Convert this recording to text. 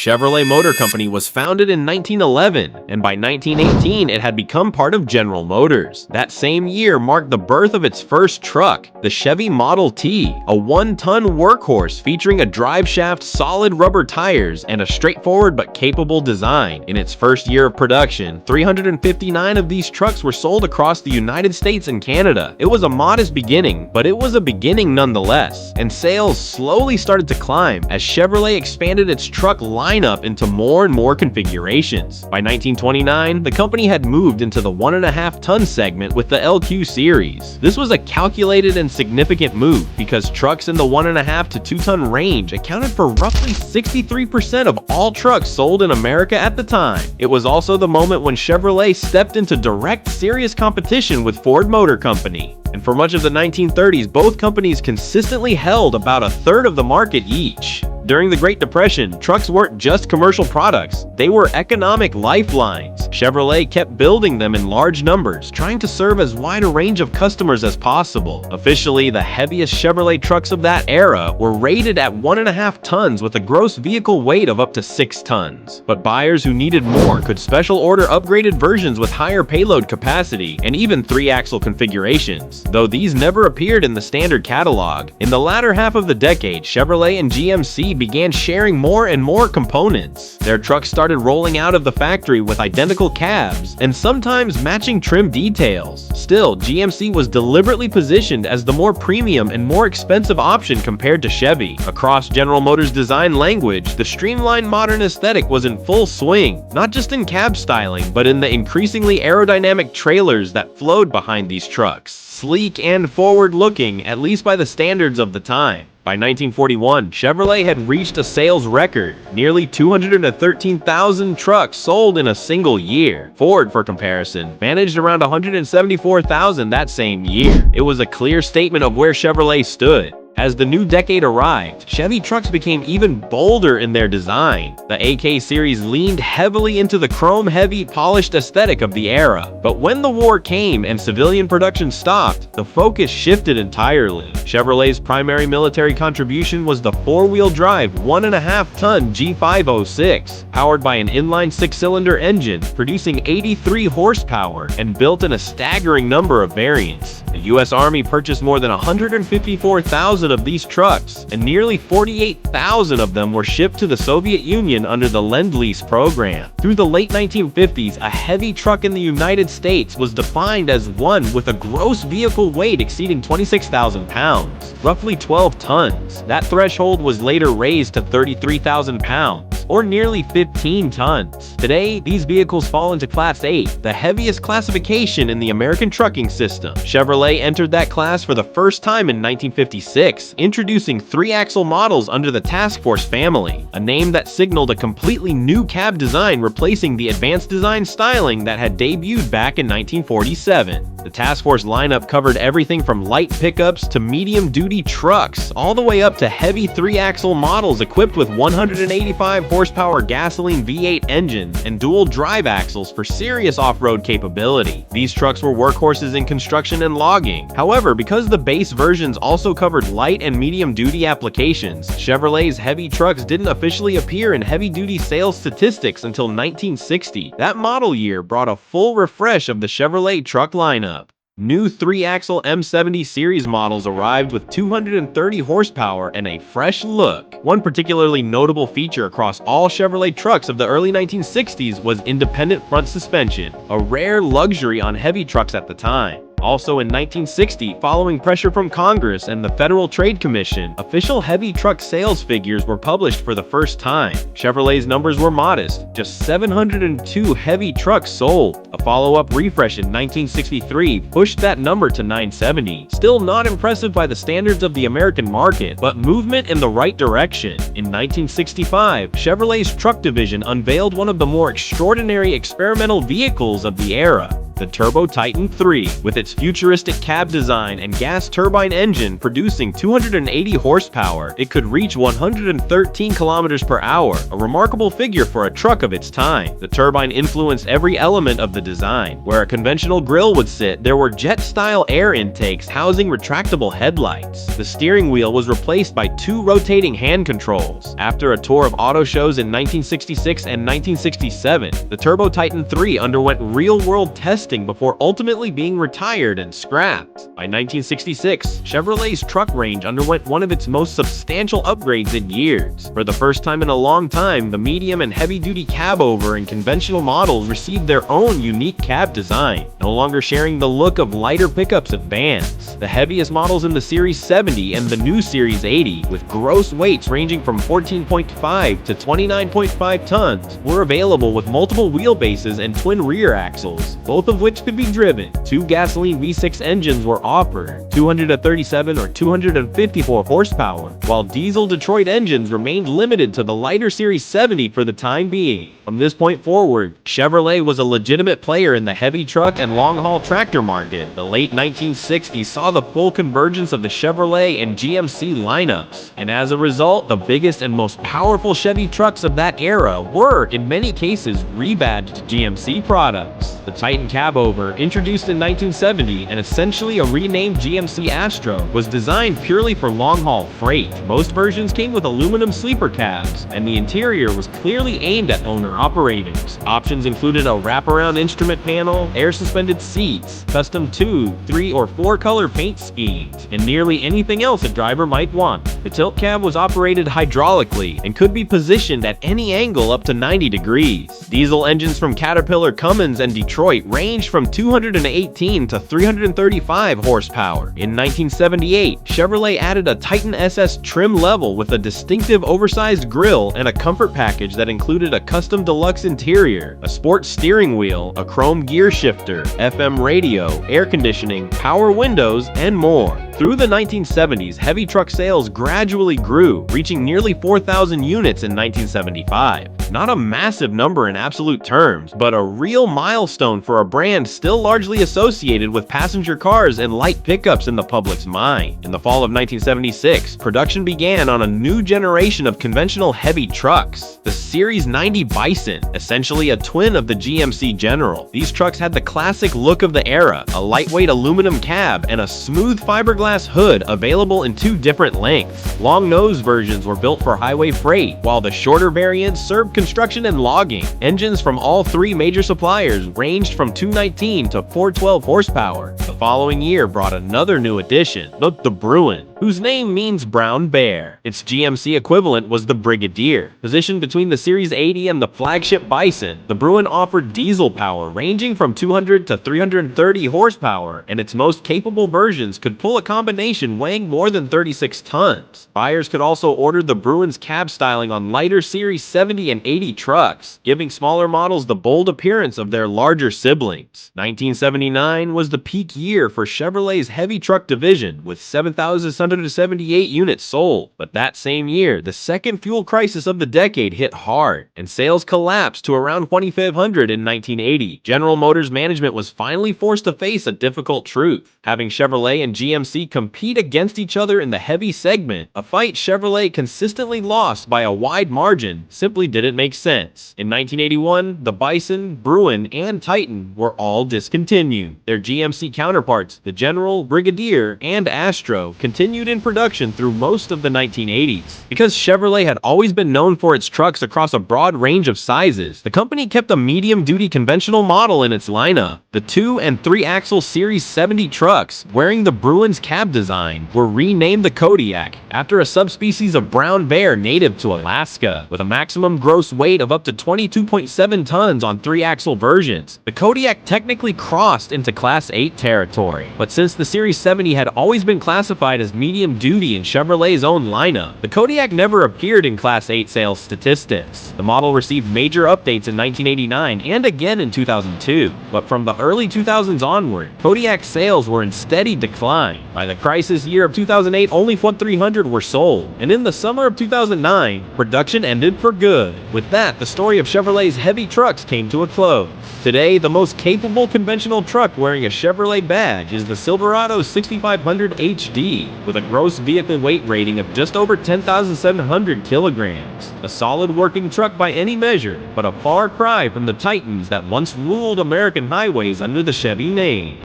Chevrolet Motor Company was founded in 1911, and by 1918 it had become part of General Motors. That same year marked the birth of its first truck, the Chevy Model T, a 1-ton workhorse featuring a drive shaft, solid rubber tires, and a straightforward but capable design. In its first year of production, 359 of these trucks were sold across the United States and Canada. It was a modest beginning, but it was a beginning nonetheless, and sales slowly started to climb as Chevrolet expanded its truck lineup into more and more configurations. By 1929, the company had moved into the 1.5-ton segment with the LQ series. This was a calculated and significant move because trucks in the 1.5 to 2-ton range accounted for roughly 63% of all trucks sold in America at the time. It was also the moment when Chevrolet stepped into direct serious competition with Ford Motor Company. And for much of the 1930s, both companies consistently held about a third of the market each. During the Great Depression, trucks weren't just commercial products, they were economic lifelines. Chevrolet kept building them in large numbers, trying to serve as wide a range of customers as possible. Officially, the heaviest Chevrolet trucks of that era were rated at 1.5 tons with a gross vehicle weight of up to 6 tons. But buyers who needed more could special order upgraded versions with higher payload capacity and even 3-axle configurations, though these never appeared in the standard catalog. In the latter half of the decade, Chevrolet and GMC began sharing more and more components. Their trucks started rolling out of the factory with identical cabs and sometimes matching trim details. Still, GMC was deliberately positioned as the more premium and more expensive option compared to Chevy. Across General Motors' design language, the streamlined modern aesthetic was in full swing, not just in cab styling, but in the increasingly aerodynamic trailers that flowed behind these trucks. Sleek and forward-looking, at least by the standards of the time. By 1941, Chevrolet had reached a sales record, nearly 213,000 trucks sold in a single year. Ford, for comparison, managed around 174,000 that same year. It was a clear statement of where Chevrolet stood. As the new decade arrived, Chevy trucks became even bolder in their design. The AK series leaned heavily into the chrome-heavy, polished aesthetic of the era. But when the war came and civilian production stopped, the focus shifted entirely. Chevrolet's primary military contribution was the 4-wheel drive 1.5-ton G506, powered by an inline 6-cylinder engine, producing 83 horsepower and built in a staggering number of variants. The U.S. Army purchased more than 154,000 of these trucks, and nearly 48,000 of them were shipped to the Soviet Union under the Land-Lease program. Through the late 1950s, a heavy truck in the United States was defined as one with a gross vehicle weight exceeding 26,000 pounds, roughly 12 tons. That threshold was later raised to 33,000 pounds, or nearly 15 tons. Today, these vehicles fall into Class 8, the heaviest classification in the American trucking system. Chevrolet entered that class for the first time in 1956, introducing 3-axle models under the Task Force family, a name that signaled a completely new cab design replacing the advanced design styling that had debuted back in 1947. The Task Force lineup covered everything from light pickups to medium-duty trucks, all the way up to heavy 3-axle models equipped with 185 horsepower gasoline V8 engines and dual drive axles for serious off-road capability. These trucks were workhorses in construction and logging. However, because the base versions also covered light and medium-duty applications, Chevrolet's heavy trucks didn't officially appear in heavy-duty sales statistics until 1960. That model year brought a full refresh of the Chevrolet truck lineup. New 3-axle M70 series models arrived with 230 horsepower and a fresh look. One particularly notable feature across all Chevrolet trucks of the early 1960s was independent front suspension, a rare luxury on heavy trucks at the time. Also in 1960, following pressure from Congress and the Federal Trade Commission, official heavy truck sales figures were published for the first time. Chevrolet's numbers were modest, just 702 heavy trucks sold. A follow-up refresh in 1963 pushed that number to 970. Still not impressive by the standards of the American market, but movement in the right direction. In 1965, Chevrolet's truck division unveiled one of the more extraordinary experimental vehicles of the era, the Turbo Titan III. With its futuristic cab design and gas turbine engine producing 280 horsepower, it could reach 113 kilometers per hour, a remarkable figure for a truck of its time. The turbine influenced every element of the design. Where a conventional grille would sit, there were jet-style air intakes housing retractable headlights. The steering wheel was replaced by 2 rotating hand controls. After a tour of auto shows in 1966 and 1967, the Turbo Titan III underwent real-world testing before ultimately being retired and scrapped. By 1966, Chevrolet's truck range underwent one of its most substantial upgrades in years. For the first time in a long time, the medium and heavy-duty cabover and conventional models received their own unique cab design, no longer sharing the look of lighter pickups and vans. The heaviest models in the Series 70 and the new Series 80, with gross weights ranging from 14.5 to 29.5 tons, were available with multiple wheelbases and twin rear axles, both of which could be driven. 2 gasoline V6 engines were offered, 237 or 254 horsepower, while diesel Detroit engines remained limited to the lighter Series 70 for the time being. From this point forward, Chevrolet was a legitimate player in the heavy truck and long-haul tractor market. The late 1960s saw the full convergence of the Chevrolet and GMC lineups, and as a result, the biggest and most powerful Chevy trucks of that era were, in many cases, rebadged GMC products. The Titan cabover, introduced in 1970 and essentially a renamed GMC Astro, was designed purely for long-haul freight. Most versions came with aluminum sleeper cabs, and the interior was clearly aimed at owner-operators. Options included a wraparound instrument panel, air-suspended seats, custom 2, 3, or 4-color paint schemes, and nearly anything else a driver might want. The tilt cab was operated hydraulically and could be positioned at any angle up to 90 degrees. Diesel engines from Caterpillar, Cummins, and Detroit ranged from 218 to 335 horsepower. In 1978, Chevrolet added a Titan SS trim level with a distinctive oversized grille and a comfort package that included a custom deluxe interior, a sports steering wheel, a chrome gear shifter, FM radio, air conditioning, power windows, and more. Through the 1970s, heavy truck sales gradually grew, reaching nearly 4,000 units in 1975. Not a massive number in absolute terms, but a real milestone for a brand still largely associated with passenger cars and light pickups in the public's mind. In the fall of 1976, production began on a new generation of conventional heavy trucks, the Series 90 Bison, essentially a twin of the GMC General. These trucks had the classic look of the era, a lightweight aluminum cab and a smooth fiberglass hood available in 2 different lengths. Long-nose versions were built for highway freight, while the shorter variants served construction and logging. Engines from all 3 major suppliers ranged from 219 to 412 horsepower. The following year brought another new addition, the Bruin, whose name means brown bear. Its GMC equivalent was the Brigadier. Positioned between the Series 80 and the flagship Bison, the Bruin offered diesel power ranging from 200 to 330 horsepower, and its most capable versions could pull a combination weighing more than 36 tons. Buyers could also order the Bruin's cab styling on lighter Series 70 and 80 trucks, giving smaller models the bold appearance of their larger siblings. 1979 was the peak year for Chevrolet's heavy truck division, with 7,678 units sold. But that same year, the second fuel crisis of the decade hit hard, and sales collapsed to around 2,500 in 1980. General Motors management was finally forced to face a difficult truth. Having Chevrolet and GMC compete against each other in the heavy segment, a fight Chevrolet consistently lost by a wide margin, simply didn't make sense. In 1981, the Bison, Bruin, and Titan were all discontinued. Their GMC counterparts, the General, Brigadier, and Astro, continued in production through most of the 1980s. Because Chevrolet had always been known for its trucks across a broad range of sizes, the company kept a medium-duty conventional model in its lineup. The 2- and 3-axle Series 70 trucks, wearing the Bruin's cab design, were renamed the Kodiak, after a subspecies of brown bear native to Alaska. With a maximum gross weight of up to 22.7 tons on 3-axle versions, the Kodiak technically crossed into Class 8 territory. But since the Series 70 had always been classified as medium-duty in Chevrolet's own lineup. The Kodiak never appeared in Class 8 sales statistics. The model received major updates in 1989 and again in 2002, but from the early 2000s onward, Kodiak sales were in steady decline. By the crisis year of 2008, only 300 were sold, and in the summer of 2009, production ended for good. With that, the story of Chevrolet's heavy trucks came to a close. Today, the most capable conventional truck wearing a Chevrolet badge is the Silverado 6500 HD, with a gross vehicle weight rating of just over 10,700 kilograms. A solid working truck by any measure, but a far cry from the titans that once ruled American highways under the Chevy name.